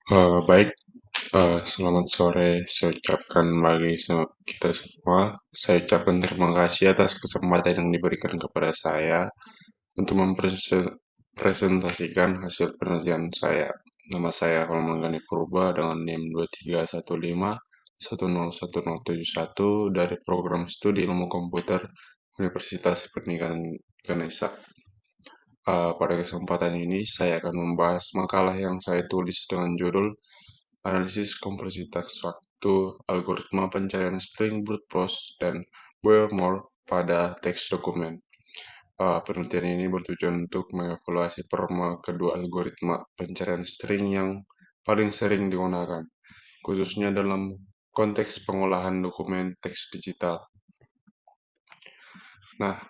Baik, selamat sore. Saya ucapkan bagi kita semua. Saya ucapkan terima kasih atas kesempatan yang diberikan kepada saya untuk mempresentasikan hasil penelitian saya. Nama saya Romanggani Purba dengan NIM 231510171 dari program studi ilmu komputer Universitas Pendidikan Ganesha. Pada kesempatan ini, saya akan membahas makalah yang saya tulis dengan judul Analisis Kompleksitas Waktu Algoritma Pencarian String Brute Force dan Boyer-Moore pada teks dokumen. Penelitian ini bertujuan untuk mengevaluasi performa kedua algoritma pencarian string yang paling sering digunakan, khususnya dalam konteks pengolahan dokumen teks digital. Nah,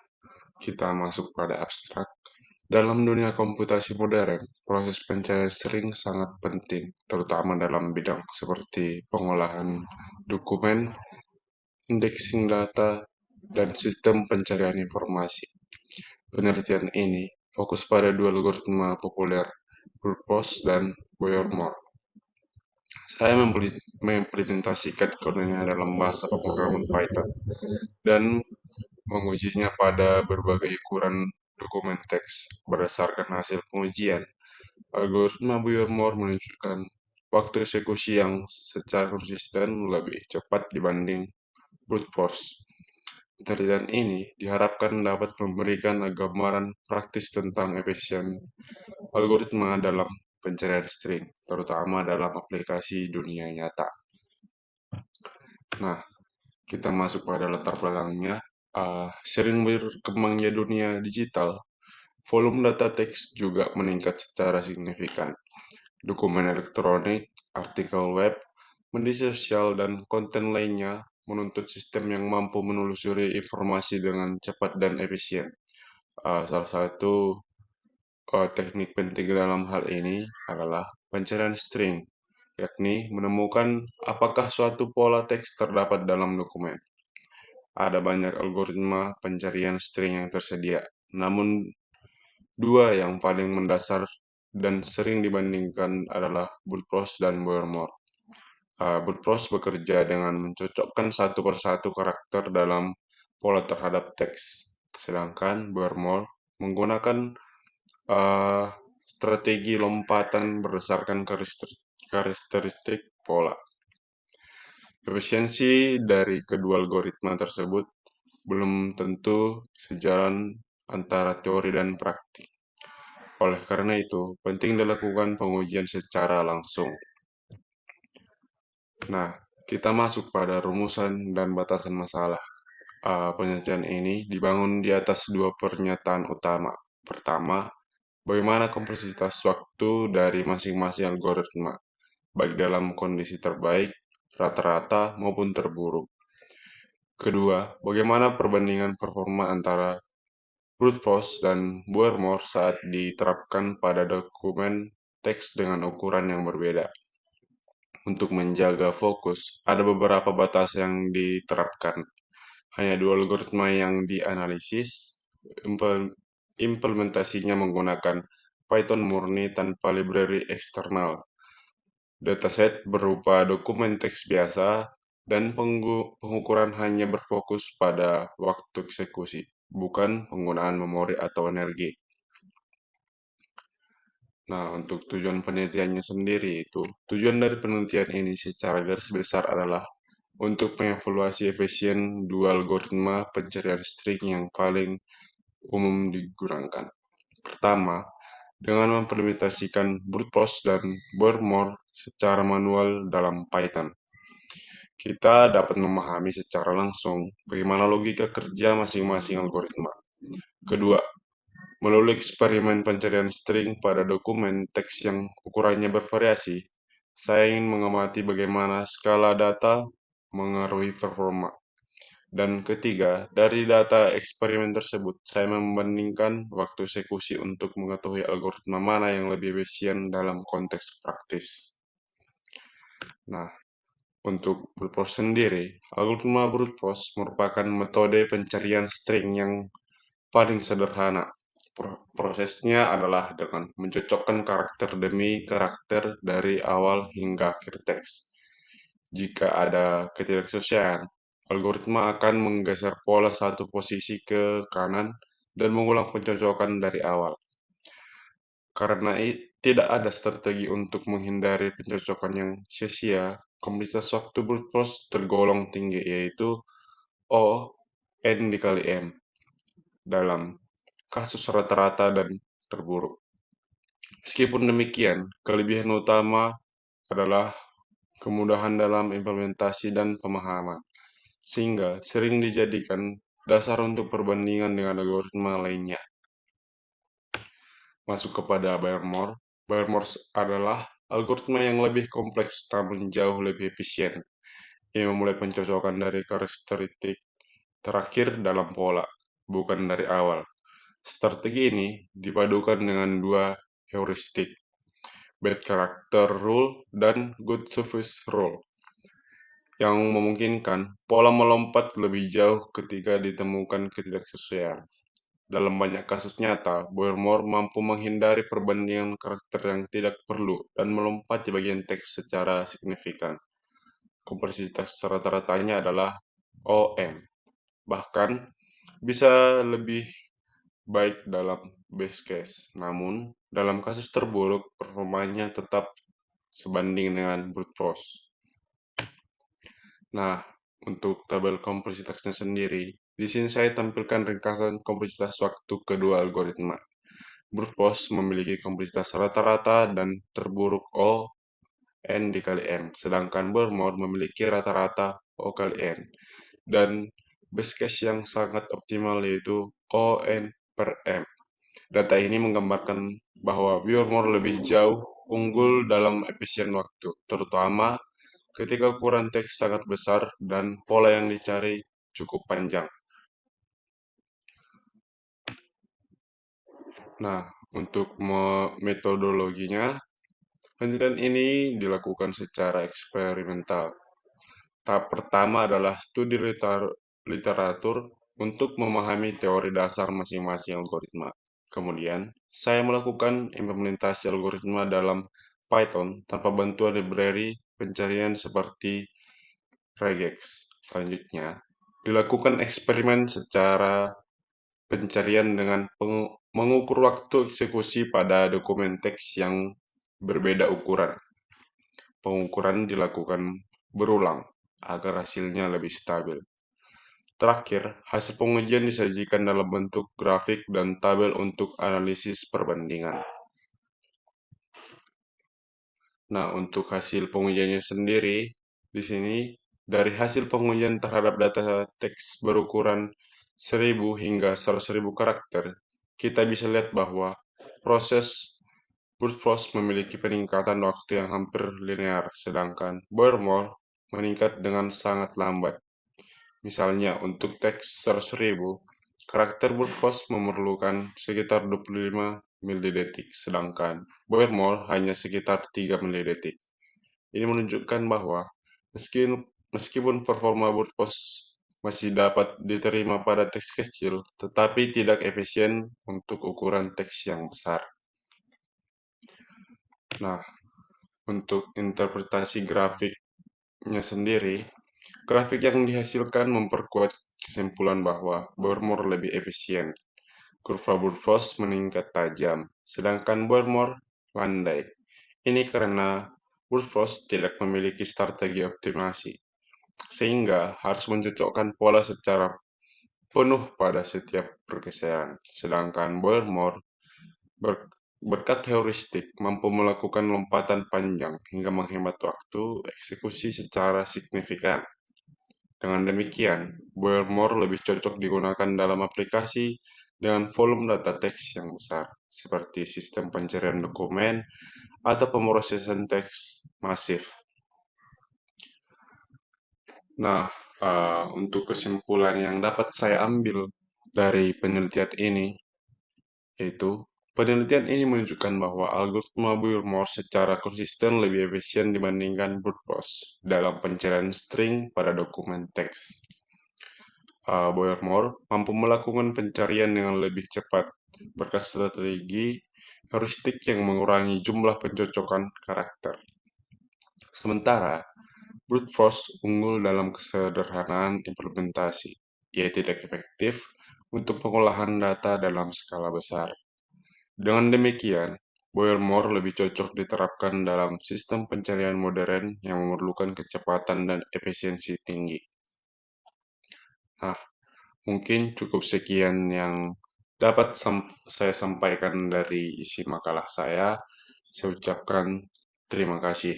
kita masuk pada abstrak. Dalam dunia komputasi modern, proses pencarian string sangat penting, terutama dalam bidang seperti pengolahan dokumen, indexing data, dan sistem pencarian informasi. Penelitian ini fokus pada dua algoritma populer, brute force dan Boyer-Moore. Saya mengimplementasikan kodenya dalam bahasa pemrograman Python dan mengujinya pada berbagai ukuran dokumen teks. Berdasarkan hasil pengujian, algoritma Boyer-Moore menunjukkan waktu eksekusi yang secara konsisten lebih cepat dibanding brute force. Penelitian ini diharapkan dapat memberikan gambaran praktis tentang efisien algoritma dalam pencarian string, terutama dalam aplikasi dunia nyata. Nah, kita masuk pada latar belakangnya. Sering berkembangnya dunia digital, volume data teks juga meningkat secara signifikan. Dokumen elektronik, artikel web, media sosial, dan konten lainnya menuntut sistem yang mampu menelusuri informasi dengan cepat dan efisien. Salah satu teknik penting dalam hal ini adalah pencarian string, yakni menemukan apakah suatu pola teks terdapat dalam dokumen. Ada banyak algoritma pencarian string yang tersedia, namun dua yang paling mendasar dan sering dibandingkan adalah brute force dan Boyer-Moore. Brute force bekerja dengan mencocokkan satu persatu karakter dalam pola terhadap teks, sedangkan Boyer-Moore menggunakan uh, strategi lompatan berdasarkan karakteristik pola. Efisiensi dari kedua algoritma tersebut belum tentu sejalan antara teori dan praktik. Oleh karena itu, penting dilakukan pengujian secara langsung. Nah, kita masuk pada rumusan dan batasan masalah. Penelitian ini dibangun di atas dua pernyataan utama. Pertama, bagaimana kompleksitas waktu dari masing-masing algoritma, baik dalam kondisi terbaik, rata-rata, maupun terburuk. Kedua, bagaimana perbandingan performa antara brute force dan Boyer-Moore saat diterapkan pada dokumen teks dengan ukuran yang berbeda. Untuk menjaga fokus, ada beberapa batas yang diterapkan. Hanya dua algoritma yang dianalisis, implementasinya menggunakan Python murni tanpa library eksternal. Dataset berupa dokumen teks biasa dan pengukuran hanya berfokus pada waktu eksekusi, bukan penggunaan memori atau energi. Nah, untuk tujuan penelitiannya sendiri tujuan dari penelitian ini secara garis besar adalah untuk mengevaluasi efisien dua algoritma pencarian string yang paling umum digunakan. Pertama, dengan mengimplementasikan brute force dan Boyer-Moore secara manual dalam Python, kita dapat memahami secara langsung bagaimana logika kerja masing-masing algoritma. Kedua, melalui eksperimen pencarian string pada dokumen teks yang ukurannya bervariasi, saya ingin mengamati bagaimana skala data mengaruhi performa. Dan ketiga, dari data eksperimen tersebut, saya membandingkan waktu eksekusi untuk mengetahui algoritma mana yang lebih efisien dalam konteks praktis. Nah, untuk brute force sendiri, algoritma brute force merupakan metode pencarian string yang paling sederhana. Prosesnya adalah dengan mencocokkan karakter demi karakter dari awal hingga akhir teks. Jika ada ketidaksesuaian, algoritma akan menggeser pola satu posisi ke kanan dan mengulang pencocokan dari awal. Karena tidak ada strategi untuk menghindari pencocokan yang sia-sia, kompleksitas waktu brute force tergolong tinggi, yaitu O N dikali M dalam kasus rata-rata dan terburuk. Meskipun demikian, kelebihan utama adalah kemudahan dalam implementasi dan pemahaman, sehingga sering dijadikan dasar untuk perbandingan dengan algoritma lainnya. Masuk kepada Barrymore. Barrymore adalah algoritma yang lebih kompleks namun jauh lebih efisien. Ia memulai pencocokan dari karakteristik terakhir dalam pola, bukan dari awal. Strategi ini dipadukan dengan dua heuristik, bad character rule dan good service rule, yang memungkinkan pola melompat lebih jauh ketika ditemukan ketidaksesuaian. Dalam banyak kasus nyata, Boermore mampu menghindari perbandingan karakter yang tidak perlu dan melompat di bagian teks secara signifikan. Kompleksitas rata-ratanya adalah OM, bahkan bisa lebih baik dalam base case. Namun, dalam kasus terburuk, performanya tetap sebanding dengan brute force. Nah, untuk tabel kompleksitasnya sendiri, di sini saya tampilkan ringkasan kompleksitas waktu kedua algoritma. Brute force memiliki kompleksitas rata-rata dan terburuk O N dikali M, sedangkan Barrymore memiliki rata-rata O kali N, dan base case yang sangat optimal yaitu O N per M. Data ini menggambarkan bahwa Barrymore lebih jauh unggul dalam efisien waktu, terutama ketika ukuran teks sangat besar dan pola yang dicari cukup panjang. Nah, untuk metodologinya, penelitian ini dilakukan secara eksperimental. Tahap pertama adalah studi literatur untuk memahami teori dasar masing-masing algoritma. Kemudian, saya melakukan implementasi algoritma dalam Python tanpa bantuan library pencarian seperti regex. Selanjutnya, dilakukan eksperimen secara pencarian dengan mengukur waktu eksekusi pada dokumen teks yang berbeda ukuran. Pengukuran dilakukan berulang agar hasilnya lebih stabil. Terakhir, hasil pengujian disajikan dalam bentuk grafik dan tabel untuk analisis perbandingan. Nah, untuk hasil pengujiannya sendiri, di sini dari hasil pengujian terhadap data teks berukuran 1000 hingga 100.000 karakter, kita bisa lihat bahwa proses brute force memiliki peningkatan waktu yang hampir linear, sedangkan Barrymore meningkat dengan sangat lambat. Misalnya, untuk teks 100.000, karakter brute force memerlukan sekitar 25 milidetik, sedangkan Barrymore hanya sekitar 3 milidetik. Ini menunjukkan bahwa meskipun performa brute force masih dapat diterima pada teks kecil, tetapi tidak efisien untuk ukuran teks yang besar. Nah, untuk interpretasi grafiknya sendiri, grafik yang dihasilkan memperkuat kesimpulan bahwa Barrymore lebih efisien. Kurva brute force meningkat tajam, sedangkan Barrymore landai. Ini karena brute force tidak memiliki strategi optimasi, sehingga harus mencocokkan pola secara penuh pada setiap pergeseran. Sedangkan Barrymore berkat heuristik mampu melakukan lompatan panjang hingga menghemat waktu eksekusi secara signifikan. Dengan demikian, Barrymore lebih cocok digunakan dalam aplikasi dengan volume data teks yang besar, seperti sistem pencarian dokumen atau pemrosesan teks masif. Nah, untuk kesimpulan yang dapat saya ambil dari penelitian ini, yaitu penelitian ini menunjukkan bahwa algoritma Barrymore secara konsisten lebih efisien dibandingkan brute force dalam pencarian string pada dokumen teks. Boyermore mampu melakukan pencarian dengan lebih cepat berkat strategi heuristik yang mengurangi jumlah pencocokan karakter. Sementara, brute force unggul dalam kesederhanaan implementasi. Ia tidak efektif untuk pengolahan data dalam skala besar. Dengan demikian, Boyermore lebih cocok diterapkan dalam sistem pencarian modern yang memerlukan kecepatan dan efisiensi tinggi. Nah, mungkin cukup sekian yang dapat saya sampaikan dari isi makalah saya. Saya ucapkan terima kasih.